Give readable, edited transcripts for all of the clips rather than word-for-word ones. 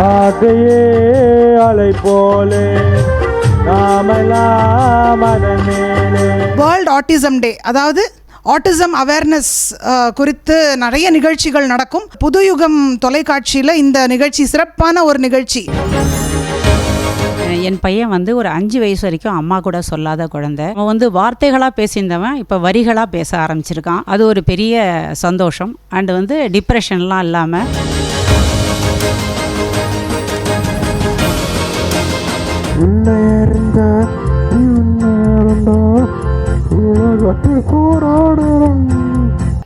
ஆகையே அலை போலே நாமெல்லாம் அதன் மேலே. வேர்ல்ட் ஆட்டிசம் டே, அதாவது ஆட்டிசம் அவேர்னஸ் குறித்து நிறைய நிகழ்ச்சிகள் நடக்கும். புதுயுகம் தொலைக்காட்சியில் இந்த நிகழ்ச்சி சிறப்பான ஒரு நிகழ்ச்சி. என் பையன் ஒரு 5 வயசு வரைக்கும் அம்மா கூட சொல்லாத குழந்தை. அவன் வார்த்தைகளாக பேசியிருந்தவன் இப்போ வரிகளாக பேச ஆரம்பிச்சிருக்கான். அது ஒரு பெரிய சந்தோஷம். அண்டு டிப்ரெஷன்லாம் இல்லாமல்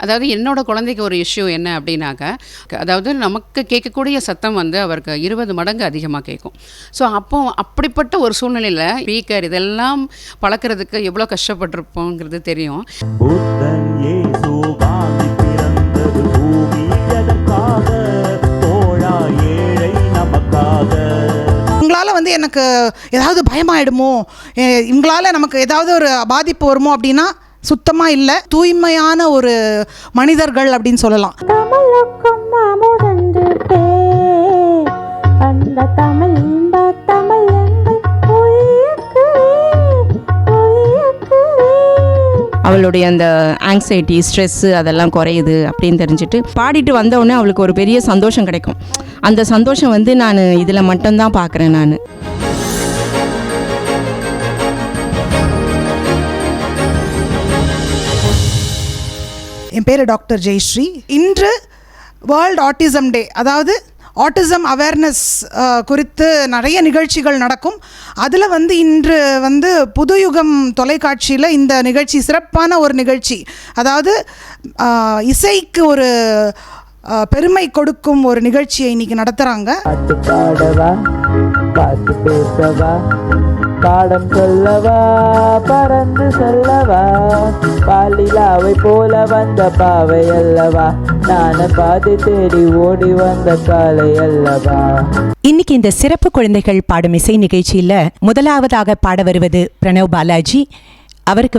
அதாவது என்னோட குழந்தைக்கு ஒரு இஷ்யூ என்ன அப்படின்னாக்க, அதாவது நமக்கு கேட்கக்கூடிய சத்தம் அவருக்கு 20 மடங்கு அதிகமாக கேட்கும். ஸோ அப்படிப்பட்ட ஒரு சூழ்நிலையில் ஸ்பீக்கர் இதெல்லாம் பழக்கிறதுக்கு எவ்வளோ கஷ்டப்பட்டிருப்போங்கிறது தெரியும். இவங்களால் எனக்கு ஏதாவது பயமாயிடுமோ, இவங்களால் நமக்கு ஏதாவது ஒரு பாதிப்பு வருமோ அப்படின்னா சுத்தமாக இல்லை. தூய்மையான ஒரு மனிதர்கள் அப்படின்னு சொல்லலாம். அவளுடைய அந்த ஆங்ஸைட்டி, ஸ்ட்ரெஸ்ஸு அதெல்லாம் குறையுது அப்படின்னு தெரிஞ்சுட்டு பாடிட்டு வந்தவுடனே அவளுக்கு ஒரு பெரிய சந்தோஷம் கிடைக்கும். அந்த சந்தோஷம் நான் இதில் மட்டும்தான் பார்க்குறேன். நான் என் பேர் டாக்டர் ஜெயஸ்ரீ. இன்று வேர்ல்ட் ஆட்டிசம் டே, அதாவது ஆட்டிசம் அவேர்னஸ் குறித்து நிறைய நிகழ்ச்சிகள் நடக்கும். அதில் இன்று புதுயுகம் தொலைக்காட்சியில் இந்த நிகழ்ச்சி சிறப்பான ஒரு நிகழ்ச்சி. அதாவது இசைக்கு ஒரு பெருமை கொடுக்கும் ஒரு நிகழ்ச்சியை இன்னைக்கு நடத்துகிறாங்க. பாடம் சொல்லவா, பறந்து செல்லவா, பாலிலாவை போல வந்த பாவை அல்லவா, நான பாதை தேடி ஓடி வந்த காலை அல்லவா. இன்னைக்கு இந்த சிறப்பு குழந்தைகள் பாடும் இசை நிகழ்ச்சியில் முதலாவதாக பாட வருவது பிரணவ் பாலாஜி. அவருக்கு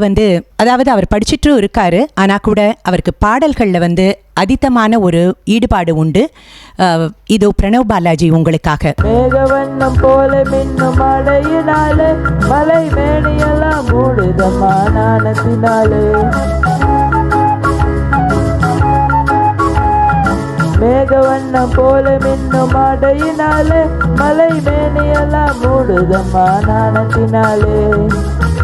அதாவது அவர் படிச்சுட்டும் இருக்காரு, ஆனால் கூட அவருக்கு பாடல்களில் அதிகமான ஒரு ஈடுபாடு உண்டு. இதோ பிரணவ் பாலாஜி உங்களுக்காக. மேகவண்ணம் போல மின்னும் அடையினாலே, மலை மேனியெல்லாம் மூடுதம்மா நாணத்தினாலே. மேகவண்ணம் போல மின்னும் அடையினாலே, மலை மேனியெல்லாம் மூடுதம்மா நாணத்தினாலே.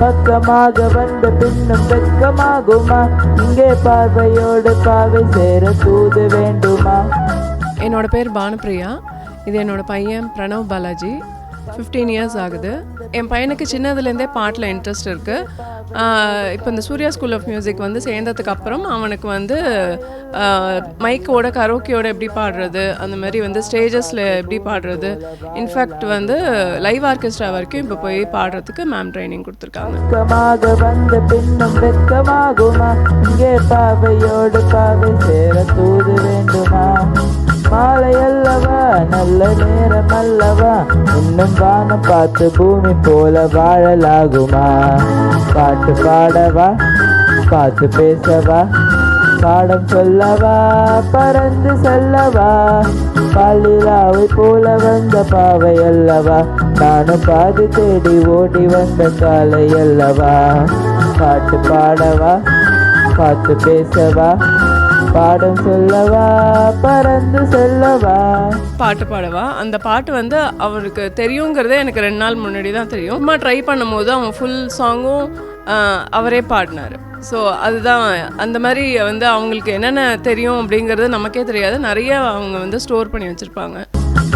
பக்கமாக வந்த பின்னும் வெக்கமாகுமா, இங்கே பார்வையோடு பார்வை சேர தூது வேண்டுமா. என்னோட பேர் பானுப்ரியா. இது என்னோட பையன் பிரணவ் பாலாஜி. 15 இயர்ஸ் ஆகுது. என் பையனுக்கு சின்னதுலேருந்தே பாட்டில் இன்ட்ரெஸ்ட் இருக்குது. இப்போ இந்த சூர்யா ஸ்கூல் ஆஃப் மியூசிக் சேர்ந்ததுக்கு அப்புறம் அவனுக்கு மைக்கோட கரோக்கியோட எப்படி பாடுறது, அந்த மாதிரி ஸ்டேஜஸில் எப்படி பாடுறது, இன்ஃபேக்ட் லைவ் ஆர்கெஸ்ட்ரா வரைக்கும் இப்போ போய் பாடுறதுக்கு மேம் ட்ரைனிங் கொடுத்துருக்காங்க. வந்த பின்னும் வெக்கமாகுமா, இங்கே பாவையோடு பாவை சேர தூது வேண்டுமா. மாலை அல்லவா, நல்ல நேரம் அல்லவா, இன்னும் வானம் பார்த்து பூமி போல வாழலாகுமா. பாட்டு பாடவா, பார்த்து பேசவா, பாடம் சொல்லவா, பறந்து செல்லவா, பாலிலாவை போல வந்த பாவை அல்லவா, நானும் பாதி தேடி ஓடி வந்த காலை அல்லவா. பாட்டு பாடவா, பார்த்து பேசவா, பாடம் சொல்லவா, பறந்து செல்லவா. பாட்டு பாடவா, அந்த பாட்டு அவருக்கு தெரியுங்கிறதே எனக்கு 2 நாள் முன்னாடி தான் தெரியும். அம்மா ட்ரை பண்ணும்போது அவன் ஃபுல் சாங்கும் அவரே பாடினார். ஸோ அதுதான் அந்த மாதிரி அவங்களுக்கு என்னென்ன தெரியும் அப்படிங்கிறது நமக்கே தெரியாது. நிறைய அவங்க ஸ்டோர் பண்ணி வச்சுருப்பாங்க.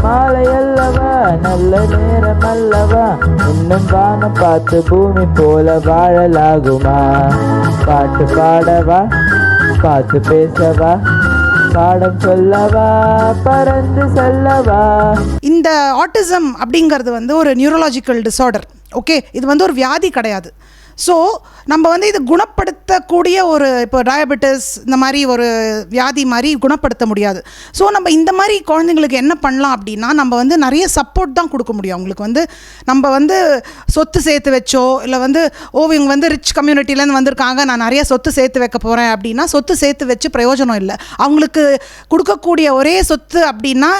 மாலை அல்லவா, நல்ல நேரம் அல்லவா, இன்னும் வானம் பார்த்து பூமி போல வாழலாகுமா. பாட்டு பாடவா, பார்த்து பேசவா, பாடம் சொல்லவா, பறந்து செல்லவா. இந்த ஆட்டிசம் அப்படிங்கிறது ஒரு நியூரலாஜிக்கல் டிஸார்டர். ஓகே, இது ஒரு வியாதி கிடையாது. ஸோ நம்ம வந்து இது குணப்படுத்தக்கூடிய ஒரு இப்போ டயபெட்டிஸ் இந்த மாதிரி ஒரு வியாதி மாதிரி குணப்படுத்த முடியாது. ஸோ நம்ம இந்த மாதிரி குழந்தைங்களுக்கு என்ன பண்ணலாம் அப்படின்னா, நம்ம வந்து நிறைய சப்போர்ட் தான் கொடுக்க முடியும் அவங்களுக்கு. வந்து நம்ம வந்து சொத்து சேர்த்து வச்சோ இல்லை வந்து இவங்க வந்து ரிச் கம்யூனிட்டிலேருந்து வந்திருக்காங்க, நான் நிறைய சொத்து சேர்த்து வைக்க போகிறேன் அப்படின்னா சொத்து சேர்த்து வச்சு பிரயோஜனம் இல்லை. அவங்களுக்கு கொடுக்கக்கூடிய ஒரே சொத்து அப்படின்னா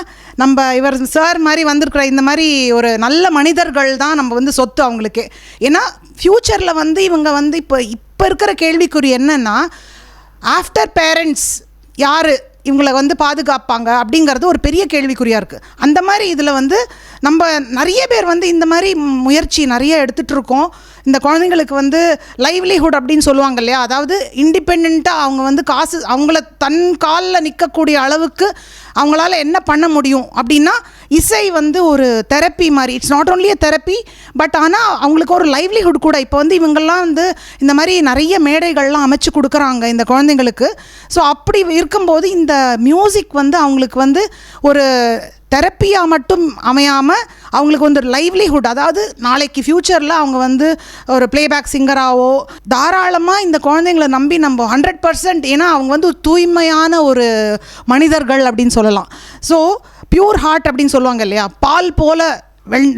நம்ம இவர் சார் மாதிரி வந்திருக்கிற இந்த மாதிரி ஒரு நல்ல மனிதர்கள் தான் நம்ம வந்து சொத்து அவங்களுக்கு. ஏன்னா ஃப்யூச்சரில் வந்து இவங்க வந்து இப்போ இருக்கிற கேள்விக்குறி என்னென்னா, ஆஃப்டர் பேரண்ட்ஸ் யார் இவங்களை வந்து பாதுகாப்பாங்க அப்படிங்கிறது ஒரு பெரிய கேள்விக்குறியாக இருக்குது. அந்த மாதிரி இதில் வந்து நம்ம நிறைய பேர் வந்து இந்த மாதிரி முயற்சி நிறைய எடுத்துகிட்டு இருக்கோம். இந்த குழந்தைங்களுக்கு வந்து லைவ்லிஹுட் அப்படின்னு சொல்லுவாங்க இல்லையா, அதாவது இண்டிபெண்ட்டாக அவங்க வந்து காசு அவங்கள தன் காலில் நிற்கக்கூடிய அளவுக்கு அவங்களால என்ன பண்ண முடியும் அப்படின்னா, இசை வந்து ஒரு தெரப்பி மாதிரி. It's not only a therapy, but ஆனால் அவங்களுக்கு ஒரு லைவ்லிஹுட் கூட. இப்போ வந்து இவங்கெல்லாம் வந்து இந்த மாதிரி நிறைய மேடைகள்லாம் அமைச்சு கொடுக்குறாங்க இந்த குழந்தைங்களுக்கு. ஸோ அப்படி இருக்கும்போது இந்த மியூசிக் வந்து அவங்களுக்கு வந்து ஒரு தெரப்பியாக மட்டும் அமையாமல் அவங்களுக்கு வந்து லைவ்லிஹுட், அதாவது நாளைக்கு ஃப்யூச்சரில் அவங்க வந்து ஒரு ப்ளேபேக் சிங்கராகவோ தாராளமாக இந்த குழந்தைங்கள நம்பி நம்ம 100%, ஏன்னா அவங்க வந்து தூய்மையான ஒரு மனிதர்கள் அப்படின்னு சொல்லலாம். ஸோ பியூர் ஹார்ட் அப்படின்னு சொல்லுவாங்க இல்லையா, பால் போல்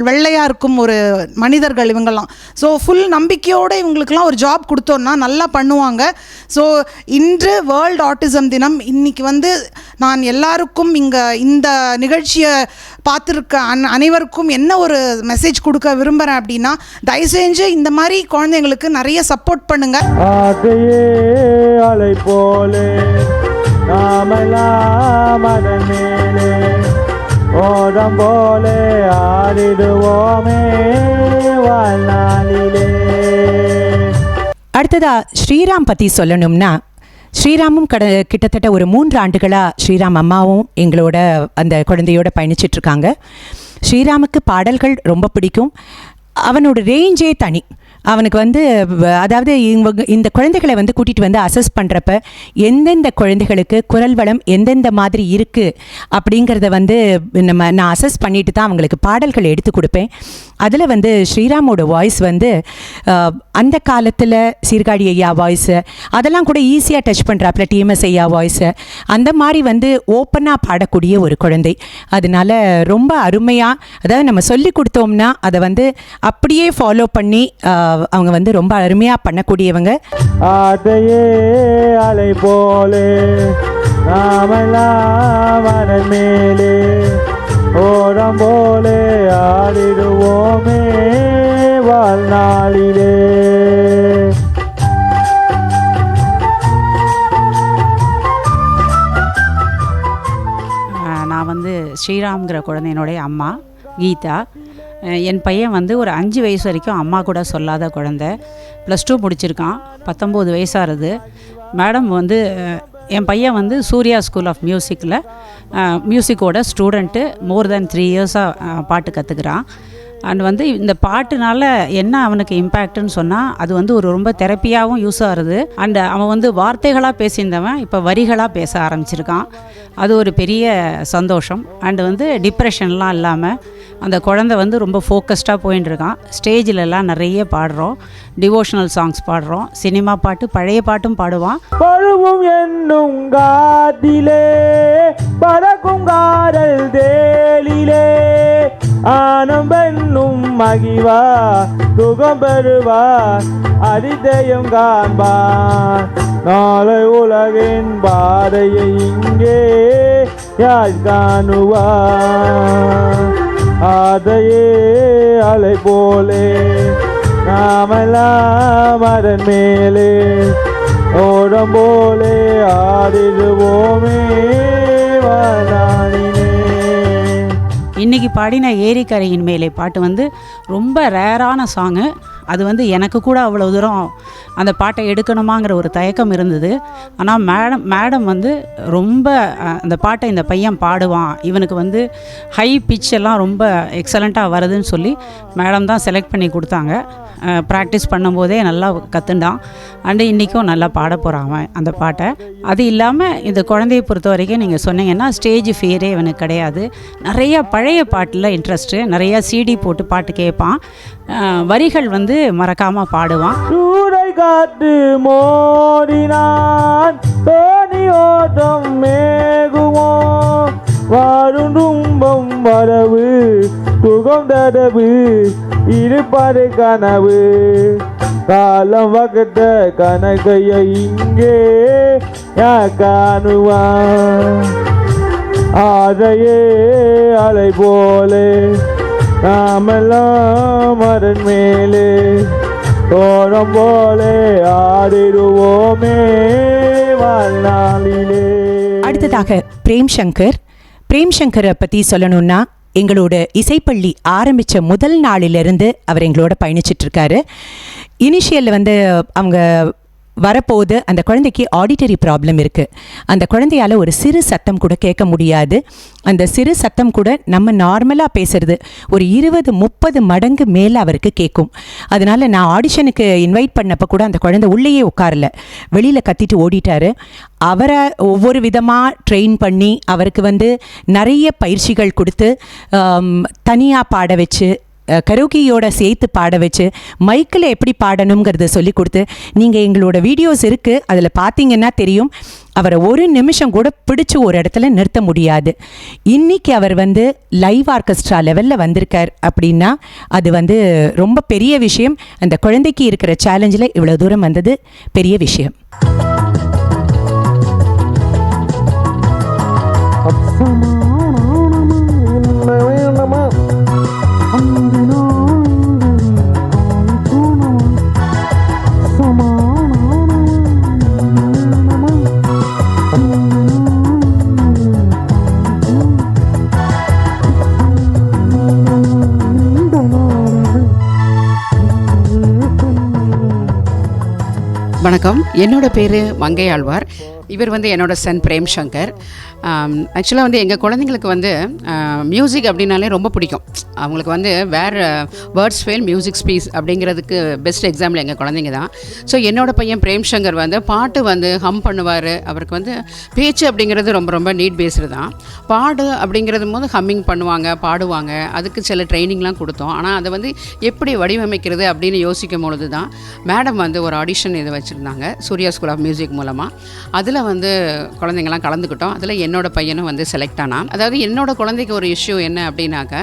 வெள்ளையாக இருக்கும் ஒரு மனிதர்கள் இவங்கெல்லாம். ஸோ ஃபுல் நம்பிக்கையோடு இவங்களுக்கெல்லாம் ஒரு ஜாப் கொடுத்தோன்னா நல்லா பண்ணுவாங்க. ஸோ இன்று வேர்ல்டு ஆட்டிசம் தினம். இன்றைக்கி வந்து நான் எல்லாருக்கும் இங்கே இந்த நிகழ்ச்சியை பார்த்துருக்க அனைவருக்கும் என்ன ஒரு மெசேஜ் கொடுக்க விரும்புகிறேன் அப்படின்னா, தயவு செஞ்சு இந்த மாதிரி குழந்தைங்களுக்கு நிறைய சப்போர்ட் பண்ணுங்கள். அலை போலே நாமெல்லாம் அதன் மேலே ஓடம் போலே ஆடிடுவோமே வாழ்நாளிலே. அடுத்ததா ஸ்ரீராம் பற்றி சொல்லணும்னா, ஸ்ரீராமும் கிட்டத்தட்ட ஒரு 3 ஆண்டுகளாக ஸ்ரீராம் அம்மாவும் எங்களோட அந்த குழந்தையோட பயணிச்சிட்ருக்காங்க. ஸ்ரீராமுக்கு பாடல்கள் ரொம்ப பிடிக்கும். அவனோட ரேஞ்சே தனி. அவனுக்கு வந்து அதாவது இந்த குழந்தைகளை வந்து கூட்டிகிட்டு வந்து அசஸ் பண்ணுறப்ப எந்தெந்த குழந்தைகளுக்கு குரல் வளம் எந்தெந்த மாதிரி இருக்குது அப்படிங்கிறத வந்து நான் அசஸ் பண்ணிட்டு தான் அவங்களுக்கு பாடல்கள் எடுத்து கொடுப்பேன். அதில் வந்து ஸ்ரீராமோட வாய்ஸ் வந்து அந்த காலத்தில் சீர்காழி ஐயா வாய்ஸு அதெல்லாம் கூட ஈஸியாக டச் பண்ணுறாப்புல, டிஎம்எஸ் ஐயா வாய்ஸு அந்த மாதிரி வந்து ஓப்பனாக பாடக்கூடிய ஒரு குழந்தை. அதனால ரொம்ப அருமையாக, அதாவது நம்ம சொல்லி கொடுத்தோம்னா அதை வந்து அப்படியே ஃபாலோ பண்ணி அவங்க வந்து ரொம்ப அருமையாக பண்ணக்கூடியவங்க. ஆதையே அலை போலே நாமெல்லாம் அதன் மேலே ஓடம் போலே ஆடிடுவோமே வாழ்நாளிலே. நான் வந்து ஸ்ரீராம்ங்கிற குழந்தையினுடைய அம்மா கீதா. என் பையன் வந்து ஒரு 5 வயசு வரைக்கும் அம்மா கூட சொல்லாத குழந்தை. +2 முடிச்சிருக்கான், 19 வயசாகுது. மேடம் வந்து என் பையன் வந்து சூர்யா ஸ்கூல் ஆஃப் மியூசிக்கில் மியூசிக்கோட ஸ்டூடெண்ட்டு. மோர் தென் 3 இயர்ஸாக பாட்டு கற்றுக்குறான். அண்ட் வந்து இந்த பாட்டுனால என்ன அவனுக்கு இம்பேக்ட்டுன்னு சொன்னால், அது வந்து ஒரு ரொம்ப தெரப்பியாகவும் யூஸ் ஆகுது. அண்ட் அவன் வந்து வார்த்தைகளாக பேசியிருந்தவன் இப்போ வரிகளாக பேச ஆரம்பிச்சிருக்கான். அது ஒரு பெரிய சந்தோஷம். அண்டு வந்து டிப்ரெஷன்லாம் இல்லாமல் அந்த குழந்தை வந்து ரொம்ப ஃபோக்கஸ்டாக போயின்னு இருக்கான். ஸ்டேஜிலெல்லாம் நிறைய பாடுறோம், டிவோஷனல் சாங்ஸ் பாடுறோம், சினிமா பாட்டு, பழைய பாட்டும் பாடுவான். பழுவும் என்னும் காதிலே பறக்கும் காதல் தேலிலே ஆனம் பெண்ணும் மகிவா சுகம் பெறுவார் அதிசயம் காண்பார். நாளை உலகின் பாதையை இங்கே யார் காணுவார். அதையே அலை போலே நாமெல்லாம் அதன் மேலே ஓடம் போலே ஆடிடுவோமே வாழ்நாளிலே. இன்றைக்கி பாடின ஏரிக்கரையின் மேலே பாட்டு வந்து ரொம்ப ரேரான சாங்கு. அது வந்து எனக்கு கூட அவ்வளோ தூரம் அந்த பாட்டை எடுக்கணுமாங்கிற ஒரு தயக்கம் இருந்தது. ஆனால் மேடம் வந்து ரொம்ப அந்த பாட்டை இந்த பையன் பாடுவான், இவனுக்கு வந்து ஹை பிச் எல்லாம் ரொம்ப எக்ஸலண்ட்டாக வருதுன்னு சொல்லி மேடம் தான் செலக்ட் பண்ணி கொடுத்தாங்க. ப்ராக்டிஸ் பண்ணும்போதே நல்லா கற்றுண்டான். அண்டு இன்றைக்கும் நல்லா பாட போகிறான் அந்த பாட்டை. அது இல்லாமல் இந்த குழந்தையை பொறுத்த வரைக்கும் நீங்கள் சொன்னீங்கன்னா ஸ்டேஜ் ஃபியரே இவனுக்கு கிடையாது. நிறையா பழைய பாட்டில் இன்ட்ரெஸ்ட்டு, நிறையா சிடி போட்டு பாட்டு கேட்பான். வரிகள் வந்து மறக்காமல் பாடுவான். சூறை காற்று மோதினான் தோணி ஓட்டம் மேகுமோ வாரும் துன்பம் வரவு சுகம் தரவு இருப்பது கனவு காலம் வகத்த கணக்கைய இங்கே யா காணுவான் ஆதையே அலை போலே நாமெல்லாம் மரன் மேலே தோரம் போலே ஆடிடுவோமே வாழ்நாளிலே. அடுத்ததாக பிரேம் சங்கரை பற்றி சொல்லணும்னா எங்களோட இசைப்பள்ளி ஆரம்பித்த முதல் நாளிலிருந்து அவர் எங்களோட பயணிச்சிட்டு இருக்காரு. இனிஷியலில் வந்து அவங்க வரப்போது அந்த குழந்தைக்கு ஆடிட்டரி ப்ராப்ளம் இருக்குது. அந்த குழந்தையால் ஒரு சிறு சத்தம் கூட கேட்க முடியாது. அந்த சிறு சத்தம் கூட நம்ம நார்மலாக பேசுகிறது ஒரு 20-30 மடங்கு மேலே அவருக்கு கேட்கும். அதனால் நான் ஆடிஷனுக்கு இன்வைட் பண்ணப்போ கூட அந்த குழந்தை உள்ளேயே உட்காரல, வெளியில் கத்திட்டு ஓடிட்டார். அவரை ஒவ்வொரு விதமாக ட்ரெயின் பண்ணி அவருக்கு வந்து நிறைய பயிற்சிகள் கொடுத்து தனியாக பாட வச்சு கரோக்கியோட சேர்த்து பாட வச்சு மைக்கில் எப்படி பாடணுங்கிறத சொல்லி கொடுத்து, நீங்கள் எங்களோட வீடியோஸ் இருக்குது அதில் பார்த்தீங்கன்னா தெரியும், அவரை ஒரு நிமிஷம் கூட பிடிச்சி ஒரு இடத்துல நிறுத்த முடியாது. இன்றைக்கி அவர் வந்து லைவ் ஆர்கெஸ்ட்ரா லெவலில் வந்திருக்கார் அப்படின்னா அது வந்து ரொம்ப பெரிய விஷயம். அந்த குழந்தைக்கு இருக்கிற சேலஞ்சில் இவ்வளோ தூரம் வந்தது பெரிய விஷயம். வணக்கம், என்னோட பேர் மங்கை ஆழ்வார். இவர் வந்து என்னோட சன் பிரேம் சங்கர். ஆக்சுவலாக வந்து எங்கள் குழந்தைங்களுக்கு வந்து மியூசிக் அப்படின்னாலே ரொம்ப பிடிக்கும். அவங்களுக்கு வந்து வேறு வேர்ட்ஸ் ஃபெயில் மியூசிக் ஸ்பீச் அப்படிங்கிறதுக்கு பெஸ்ட் எக்ஸாம்பிள் எங்கள் குழந்தைங்க தான். ஸோ என்னோடய பையன் பிரேம் சங்கர் வந்து பாட்டு வந்து ஹம் பண்ணுவார். அவருக்கு வந்து பேச்சு அப்படிங்கிறது ரொம்ப ரொம்ப நீட் பேஸ்டு தான். பாடு அப்படிங்கிறது போது ஹம்மிங் பண்ணுவாங்க, பாடுவாங்க. அதுக்கு சில ட்ரைனிங்லாம் கொடுத்தோம். ஆனால் அதை வந்து எப்படி வடிவமைக்கிறது அப்படின்னு யோசிக்கும் பொழுது தான் மேடம் வந்து ஒரு ஆடிஷன் இது வச்சுருந்தாங்க சூர்யா ஸ்கூல் ஆஃப் மியூசிக் மூலமாக. அதில் வந்து குழந்தைங்களாம் கலந்துக்கிட்டோம். அதில் என்னோட பையனும் வந்து செலக்ட் ஆனான். அதாவது என்னோட குழந்தைக்கு ஒரு இஷ்யூ என்ன அப்படின்னாக்க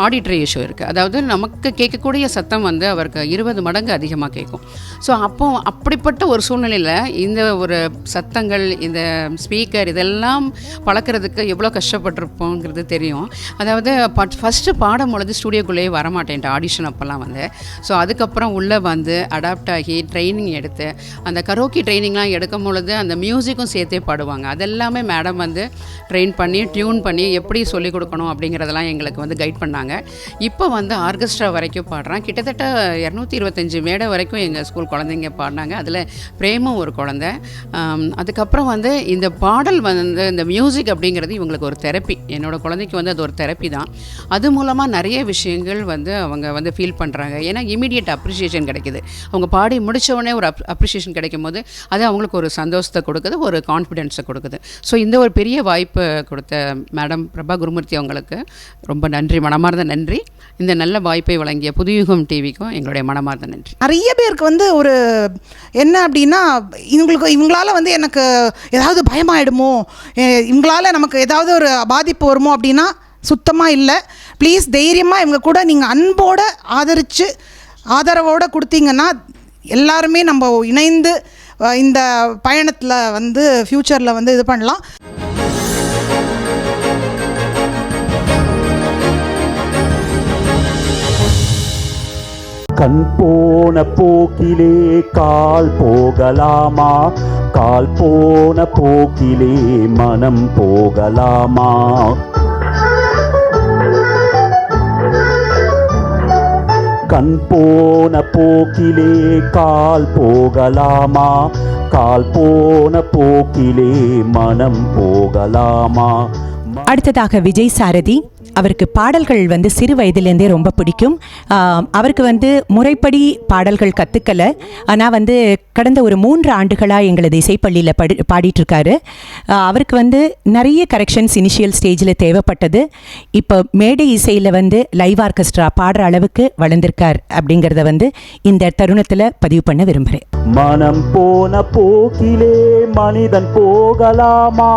ஆடிட்டரி இஷ்யூ இருக்குது. அதாவது நமக்கு கேட்கக்கூடிய சத்தம் வந்து அவருக்கு 20 மடங்கு அதிகமாக கேட்கும். ஸோ அப்போ அப்படிப்பட்ட ஒரு சூழ்நிலையில் இந்த ஒரு சத்தங்கள், இந்த ஸ்பீக்கர் இதெல்லாம் பழக்கிறதுக்கு எவ்வளோ கஷ்டப்பட்டிருப்போங்கிறது தெரியும். அதாவது ஃபஸ்ட்டு பாடும் பொழுது ஸ்டூடியோக்குள்ளேயே வரமாட்டேன்ட்டு ஆடிஷன் அப்போல்லாம் வந்து. ஸோ அதுக்கப்புறம் உள்ளே வந்து அடாப்ட் ஆகி ட்ரைனிங் எடுத்து அந்த கரோக்கி ட்ரைனிங்லாம் எடுக்கும் பொழுது அந்த மியூசிக்கும் சேர்த்தே பாடுவாங்க. அதெல்லாமே மேடம் வந்து ட்ரெயின் பண்ணி டியூன் பண்ணி எப்படி சொல்லிக் கொடுக்கணும் அப்படிங்கிறதெல்லாம் எங்களுக்கு வந்து கைட் பண்ணாங்க. இப்போ வந்து ஆர்கெஸ்ட்ரா வரைக்கும் பாடுறான். கிட்டத்தட்ட 225 மேடை வரைக்கும் எங்கள் ஸ்கூல் குழந்தைங்க பாடினாங்க. அதில் பிரேமும் ஒரு குழந்தை. அதுக்கப்புறம் வந்து இந்த பாடல் வந்து இந்த மியூசிக் அப்படிங்கிறது இவங்களுக்கு ஒரு தெரப்பி. என்னோடய குழந்தைக்கு வந்து அது ஒரு தெரப்பி தான். அது மூலமாக நிறைய விஷயங்கள் வந்து அவங்க வந்து ஃபீல் பண்ணுறாங்க. ஏன்னா இமீடியட் அப்ரிஷியேஷன் கிடைக்குது. அவங்க பாடி முடித்தவுடனே ஒரு அப்ரிஷியேஷன் கிடைக்கும் போது அது அவங்களுக்கு ஒரு சந்தோஷத்தை கொடுக்குது, ஒரு கான்ஃபிடென்ஸை கொடுக்குது. ஸோ இந்த ஒரு பெரிய வாய்ப்பு கொடுத்த மேடம் பிரபா குருமூர்த்தி அவங்களுக்கு ரொம்ப நன்றி, மனமார்ந்த நன்றி. இந்த நல்ல வாய்ப்பை வழங்கிய புதுயுகம் டிவிக்கும் எங்களுடைய மனமார்ந்த நன்றி. நிறைய பேருக்கு வந்து ஒரு என்ன அப்படின்னா இவங்களால வந்து எனக்கு ஏதாவது பயமாயிடுமோ, இவங்களால நமக்கு ஏதாவது ஒரு பாதிப்பு வருமோ அப்படின்னா சுத்தமாக இல்லை. ப்ளீஸ் தைரியமாக இவங்க கூட நீங்கள் அன்போடு ஆதரவோடு கொடுத்தீங்கன்னா எல்லாருமே நம்ம இணைந்து இந்த பயணத்தில் வந்து ஃப்யூச்சரில் வந்து இது பண்ணலாம். கண் போன போக்கிலே கால் போகலாமா, கால் போன போக்கிலே மனம் போகலாமா. கண் போன போக்கிலே கால் போகலாமா, கால் போன போக்கிலே மனம் போகலாமா. அடுத்ததாக விஜய் சாரதி அவருக்கு பாடல்கள் வந்து சிறு வயதிலேருந்தே ரொம்ப பிடிக்கும். அவருக்கு வந்து முறைப்படி பாடல்கள் கற்றுக்கலை, ஆனால் வந்து கடந்த ஒரு 3 ஆண்டுகளாக எங்களது இசைப்பள்ளியில் பாடிட்டுருக்காரு. அவருக்கு வந்து நிறைய கரெக்ஷன்ஸ் இனிஷியல் ஸ்டேஜில் தேவைப்பட்டது. இப்போ மேடை இசையில் வந்து லைவ் ஆர்கெஸ்ட்ரா பாடுற அளவுக்கு வளர்ந்திருக்கார் அப்படிங்கிறத வந்து இந்த தருணத்தில் பதிவு பண்ண விரும்புகிறேன். மனம் போன போக்கிலே மனிதன் போகலாமா,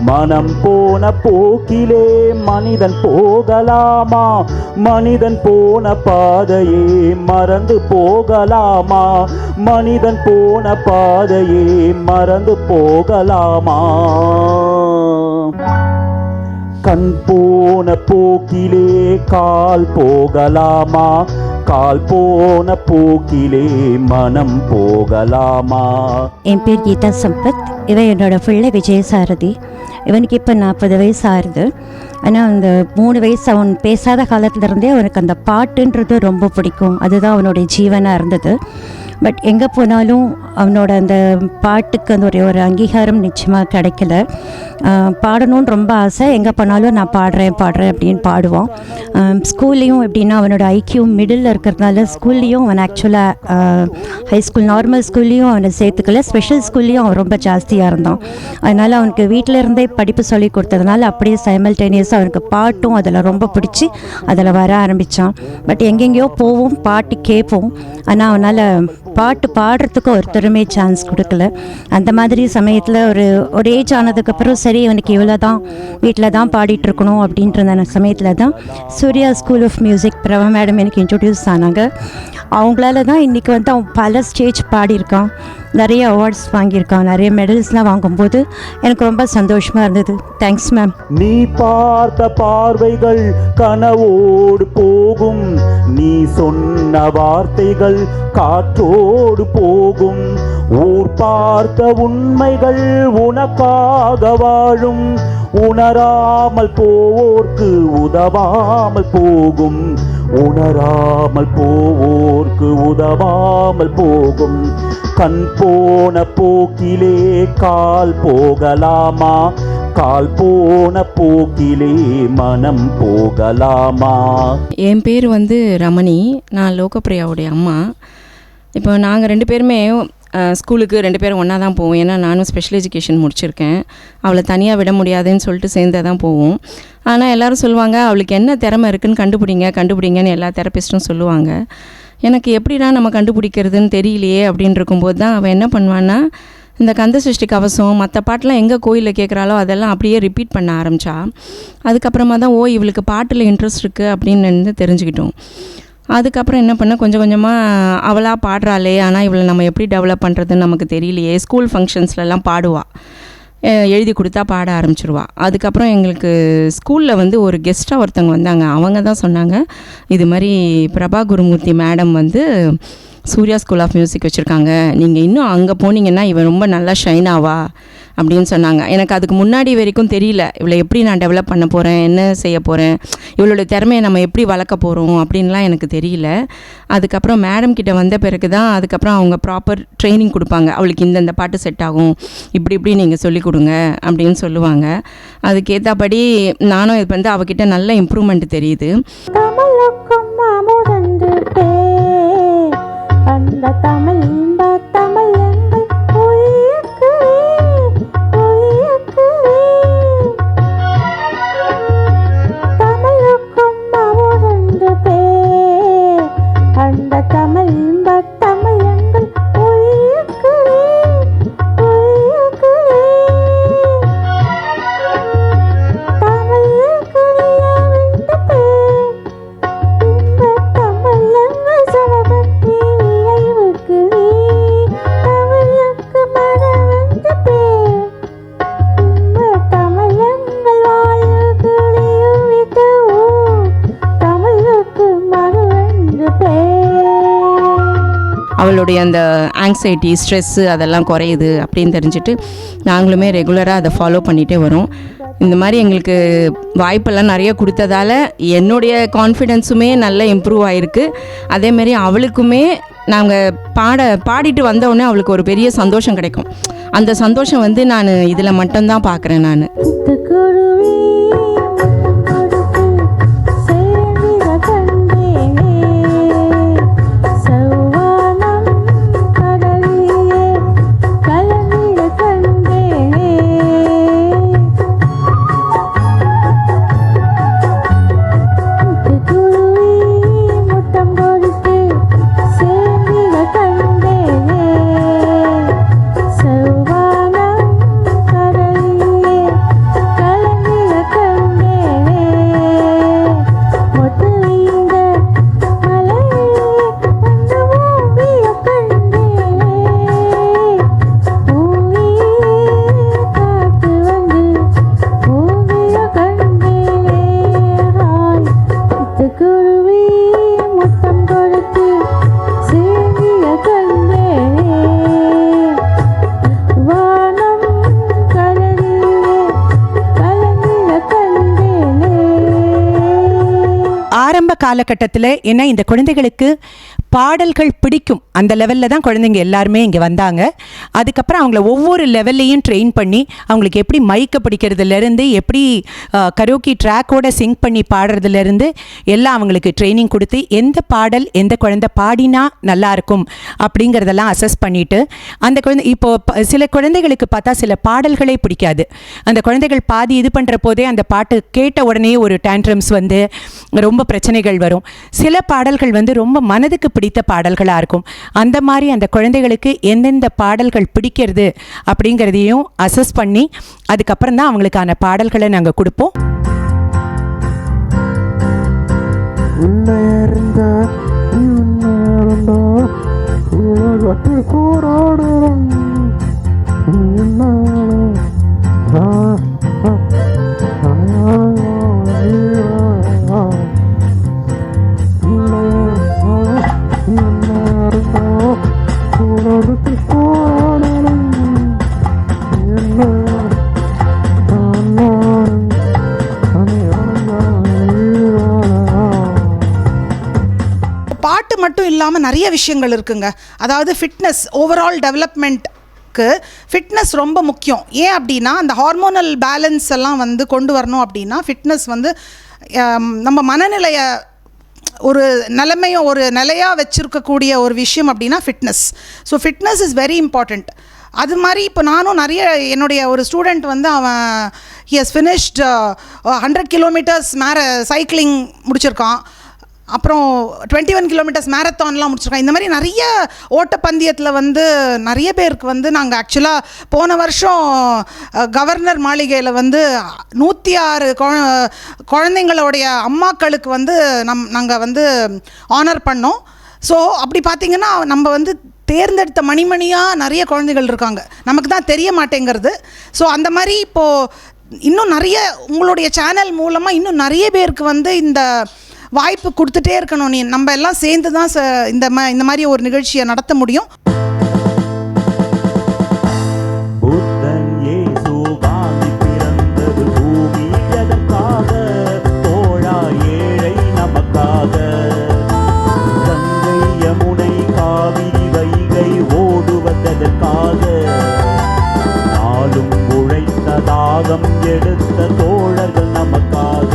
மனம் போன போக்கிலே மனிதன் போகலாமா, மனிதன் போன பாதையே மறந்து போகலாமா, மனிதன் போன பாதையே மறந்து போகலாமா. கண் போன போக்கிலே கால் போகலாமா, கால் போன போக்கிலே மனம் போகலாமா. என் பேர் கீதா சம்பத். இவன் என்னோடய பிள்ளை விஜயசாரதி. இவனுக்கு இப்போ 40 வயசு ஆகுது. ஆனால் அந்த 3 வயசு அவன் பேசாத காலத்துலேருந்தே அவனுக்கு அந்த பாட்டுன்றது ரொம்ப பிடிக்கும். அதுதான் அவனுடைய ஜீவனாக இருந்தது. பட் எங்கே போனாலும் அவனோட அந்த பாட்டுக்கு அந்த ஒரு அங்கீகாரம் நிச்சயமாக கிடைக்கல. பாடணும்னு ரொம்ப ஆசை. எங்கே போனாலும் நான் பாடுறேன் அப்படின்னு பாடுவான். ஸ்கூல்லேயும் எப்படின்னா அவனோட ஐக்கியூ மிடில் இருக்கிறதுனால ஸ்கூல்லேயும் அவன் ஆக்சுவலாக ஹை ஸ்கூல் நார்மல் ஸ்கூல்லேயும் அவனை சேர்த்துக்கல, ஸ்பெஷல் ஸ்கூல்லேயும் அவன் ரொம்ப ஜாஸ்தியாக இருந்தான். அதனால் அவனுக்கு வீட்டில் இருந்தே படிப்பு சொல்லி கொடுத்ததுனால அப்படியே சைமல்டேனியஸாக அவனுக்கு பாட்டும் அதில் ரொம்ப பிடிச்சி அதில் வர ஆரம்பித்தான். பட் எங்கெங்கேயோ போவோம், பாட்டு கேட்போம், ஆனால் அவனால் பாட்டு பாடுறதுக்கு ஒருத்தருமே சான்ஸ் கொடுக்கல. அந்த மாதிரி சமயத்தில் ஒரு ஏஜ் ஆனதுக்கப்புறம் சரி இவனுக்கு இவ்வளோ தான் வீட்டில் தான் பாடிட்டு இருக்கணும் அப்படின்ற அந்த சமயத்தில் தான் Surya school of music Prabha madam எனக்கு இன்ட்ரடியூஸ் ஆனாங்க. அவங்களால தான் இன்றைக்கி வந்து அவன் பல ஸ்டேஜ் பாடியிருக்கான், நிறைய அவார்ட்ஸ் வாங்கியிருக்கான், நிறைய மெடல்ஸ்லாம் வாங்கும்போது எனக்கு ரொம்ப சந்தோஷமாக இருந்தது. Thanks ma'am. நீ பார்த்த பார்வைகள் கனவோடு போகும், நீ சொன்ன வார்த்தைகள் காற்றோடு போகும், ஊர் பார்த்த உண்மைகள் உனக்காக வாழும், உணராமல் போவோர்க்கு உதவாமல் போகும், உணராமல் போவோர்க்கு உதவாமல் போகும். கண் போன போக்கிலே கால் போகலாமா, கால் போன போக்கிலே மனம் போகலாமா. என் பேர் வந்து ரமணி. நான் லோகப்பிரியாவுடைய அம்மா. இப்போ நாங்கள் 2 பேருமே ஸ்கூலுக்கு 2 பேரும் ஒன்றா தான் போவோம். ஏன்னா நானும் ஸ்பெஷல் எஜுகேஷன் முடிச்சிருக்கேன். அவளை தனியாக விட முடியாதுன்னு சொல்லிட்டு சேர்ந்தே தான் போவோம். ஆனால் எல்லோரும் சொல்லுவாங்க அவளுக்கு என்ன திறமை இருக்குதுன்னு கண்டுபிடிங்கன்னு எல்லா தெரப்பிஸ்ட்டும் சொல்லுவாங்க. எனக்கு எப்படிடா நம்ம கண்டுபிடிக்கிறதுன்னு தெரியலையே அப்படின்னு இருக்கும்போது தான் அவள் என்ன பண்ணுவான்னா, இந்த கந்த சஷ்டி கவசம் மற்ற பாட்டெலாம் எங்கே கோயிலில் கேட்குறாளோ அதெல்லாம் அப்படியே ரிப்பீட் பண்ண ஆரம்பித்தா. அதுக்கப்புறமா தான் இவளுக்கு பாட்டில் இன்ட்ரெஸ்ட் இருக்குது அப்படின்னு தெரிஞ்சுக்கிட்டோம். அதுக்கப்புறம் என்ன பண்ண கொஞ்சம் கொஞ்சமாக அவளாக பாடுறாளே, ஆனால் இவளை நம்ம எப்படி டெவலப் பண்ணுறதுன்னு நமக்கு தெரியலையே. ஸ்கூல் ஃபங்க்ஷன்ஸ்லலாம் பாடுவாள், எழுதி கொடுத்தா பாட ஆரம்பிச்சிருவா. அதுக்கப்புறம் எங்களுக்கு ஸ்கூலில் வந்து ஒரு கெஸ்ட்டாக ஒருத்தவங்க வந்தாங்க. அவங்க தான் சொன்னாங்க, இது மாதிரி பிரபா குருமூர்த்தி மேடம் வந்து சூர்யா ஸ்கூல் ஆஃப் மியூசிக் வச்சுருக்காங்க, நீங்கள் இன்னும் அங்கே போனீங்கன்னா இவன் ரொம்ப நல்லா ஷைன் ஆவா அப்படின்னு சொன்னாங்க. எனக்கு அதுக்கு முன்னாடி வரைக்கும் தெரியல இவளை எப்படி நான் டெவலப் பண்ண போகிறேன், என்ன செய்ய போகிறேன், இவளோட திறமையை நம்ம எப்படி வளர்க்க போகிறோம் அப்படின்லாம் எனக்கு தெரியல. அதுக்கப்புறம் மேடம் கிட்ட வந்த பிறகு தான் அதுக்கப்புறம் அவங்க ப்ராப்பர் ட்ரைனிங் கொடுப்பாங்க. அவளுக்கு இந்தந்த பாட்டு செட் ஆகும், இப்படி நீங்கள் சொல்லிக் கொடுங்க அப்படின்னு சொல்லுவாங்க. அதுக்கேற்றபடி நானும் இது வந்து அவகிட்ட நல்ல இம்ப்ரூவ்மெண்ட் தெரியுது. அந்த தமிழ் தமிழ் எங்கள் உயிர்க்கு உயிர்க்கு தமிழுக்கும் அமுதந்து பேர் அந்த தமிழ் தமிழ் எங்கள் உயிர்க்கு உயிர்க்கு தமிழுக்கு இந்த பேர் இந்த தமிழ் எங்கள் சமபக்தி அவளுடைய அந்த ஆங்ஸைட்டி ஸ்ட்ரெஸ்ஸு அதெல்லாம் குறையுது அப்படின்னு தெரிஞ்சுட்டு நாங்களுமே ரெகுலராக அதை ஃபாலோ பண்ணிகிட்டே வரோம். இந்த மாதிரி எங்களுக்கு வாய்ப்பெல்லாம் நிறைய கொடுத்ததால என்னுடைய கான்ஃபிடென்ஸுமே நல்லா இம்ப்ரூவ் ஆகிருக்கு. அதேமாரி அவளுக்குமே நாங்கள் பாடிட்டு வந்தோடனே அவளுக்கு ஒரு பெரிய சந்தோஷம் கிடைக்கும். அந்த சந்தோஷம் வந்து நான் இதில் மட்டும்தான் பார்க்குறேன். நான் ஆரம்ப காலகட்டத்தில் ஏன்னா இந்த குழந்தைகளுக்கு பாடல்கள் பிடிக்கும் அந்த லெவலில் தான் குழந்தைங்க எல்லாருமே இங்கே வந்தாங்க. அதுக்கப்புறம் அவங்கள ஒவ்வொரு லெவல்லையும் ட்ரெயின் பண்ணி அவங்களுக்கு எப்படி மைக்கை பிடிக்கிறதுலேருந்து எப்படி கரோக்கி ட்ராக்கோட சிங்க் பண்ணி பாடுறதுலேருந்து எல்லாம் அவங்களுக்கு ட்ரைனிங் கொடுத்து எந்த பாடல் எந்த குழந்தை பாடினா நல்லாயிருக்கும் அப்படிங்கிறதெல்லாம் அசஸ் பண்ணிவிட்டு அந்த குழந்தை இப்போது சில குழந்தைகளுக்கு பார்த்தா சில பாடல்களே பிடிக்காது. அந்த குழந்தைகள் பாதி இது பண்ணுற போதே அந்த பாட்டு கேட்ட உடனே ஒரு டேண்ட்ரம்ஸ் வந்து ரொம்ப பிரச்சனைகள் வரும். சில பாடல்கள் வந்து ரொம்ப மனதுக்கு பிடித்த பாடல்களாக இருக்கும். அந்த மாதிரி அந்த குழந்தைகளுக்கு எந்தெந்த பாடல்கள் பிடிக்கிறது அப்படிங்கிறதையும் அசஸ் பண்ணி அதுக்கப்புறம் தான் அவங்களுக்கான பாடல்களை நாங்கள் கொடுப்போம். பாட்டு மட்டும் இல்லாமல் நிறைய விஷயங்கள் இருக்குங்க. அதாவது ஃபிட்னஸ், ஓவரால் டெவலப்மெண்ட்க்கு ஃபிட்னஸ் ரொம்ப முக்கியம். ஏன் அப்படின்னா அந்த ஹார்மோனல் பேலன்ஸ் எல்லாம் வந்து கொண்டு வரணும் அப்படின்னா ஃபிட்னஸ் வந்து நம்ம மனநிலையை ஒரு நிலைமையும் ஒரு நிலையாக வச்சுருக்கக்கூடிய ஒரு விஷயம் அப்படின்னா fitness. So fitness is very important. அது மாதிரி இப்போ நானும் நிறைய என்னுடைய ஒரு ஸ்டூடெண்ட் வந்து அவன் he has finished 100 kilometres cycling முடிச்சிருக்கான். அப்புறம் 21 கிலோமீட்டர்ஸ் மேரத்தான்லாம் முடிச்சிருக்கான். இந்த மாதிரி நிறைய ஓட்டப்பந்தயத்தில் வந்து நிறைய பேருக்கு வந்து நாங்கள் ஆக்சுவலாக போன வருஷம் கவர்னர் மாளிகையில் வந்து 106 குழந்தைங்களுடைய அம்மாக்களுக்கு வந்து நாங்கள் வந்து ஆனர் பண்ணோம். ஸோ அப்படி பார்த்திங்கன்னா நம்ம வந்து தேர்ந்தெடுத்த மணிமணியாக நிறைய குழந்தைகள் இருக்காங்க, நமக்கு தான் தெரிய மாட்டேங்கிறது. ஸோ அந்த மாதிரி இப்போது இன்னும் நிறைய உங்களுடைய சேனல் மூலமாக இன்னும் நிறைய பேருக்கு வந்து இந்த வாய்ப்பு கொடுத்துட்டே இருக்கணும். நம்ம எல்லாம் சேர்ந்து தான் இந்த மாதிரி ஒரு நிகழ்ச்சியை நடத்த முடியும். புத்தன் இயேசு காந்தி பிறந்தது பூமி எதற்காக? தோழா ஏழை நமக்காக. கங்கை யமுனை காவிரி வைகை ஓடுவதற்காக. நாளும் உழைத்த தாகம் எடுத்த தோழர்கள் நமக்காக.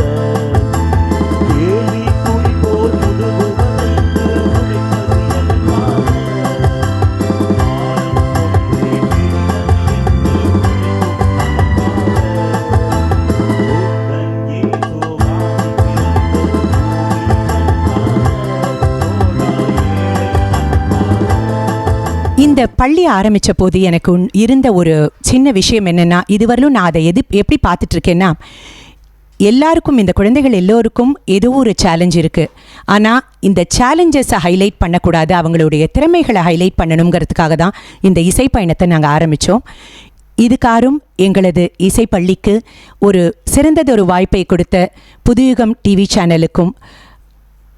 இந்த பள்ளி ஆரம்பித்த போது எனக்கு இருந்த ஒரு சின்ன விஷயம் என்னென்னா, இதுவரையிலும் நான் அதை எப்படி பார்த்துட்ருக்கேன்னா, எல்லாருக்கும் இந்த குழந்தைகள் எல்லோருக்கும் ஏதோ ஒரு சேலஞ்ச் இருக்குது. ஆனால் இந்த சேலஞ்சஸை ஹைலைட் பண்ணக்கூடாது, அவங்களுடைய திறமைகளை ஹைலைட் பண்ணணுங்கிறதுக்காக தான் இந்த இசை பயணத்தை நாங்கள் ஆரம்பித்தோம். இதுக்காரும் எங்களது இசைப்பள்ளிக்கு ஒரு சிறந்ததொரு வாய்ப்பை கொடுத்த புதுயுகம் டிவி சேனலுக்கும்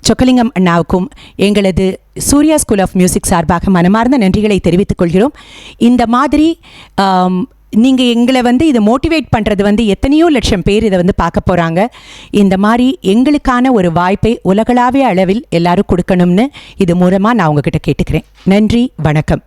சொக்கலிங்கம் அண்ணாவுக்கும் எங்களது சூர்யா ஸ்கூல் ஆஃப் மியூசிக் சார்பாக மனமார்ந்த நன்றிகளை தெரிவித்துக் கொள்கிறோம். இந்த மாதிரி நீங்கள் எங்களை வந்து இதை மோட்டிவேட் பண்ணுறது வந்து எத்தனையோ லட்சம் பேர் இதை வந்து பார்க்க போகிறாங்க. இந்த மாதிரி எங்களுக்கான ஒரு வாய்ப்பை உலகளாவிய அளவில் எல்லாரும் கொடுக்கணும்னு இது மூலமாக நான் உங்ககிட்ட கேட்டுக்கிறேன். நன்றி, வணக்கம்.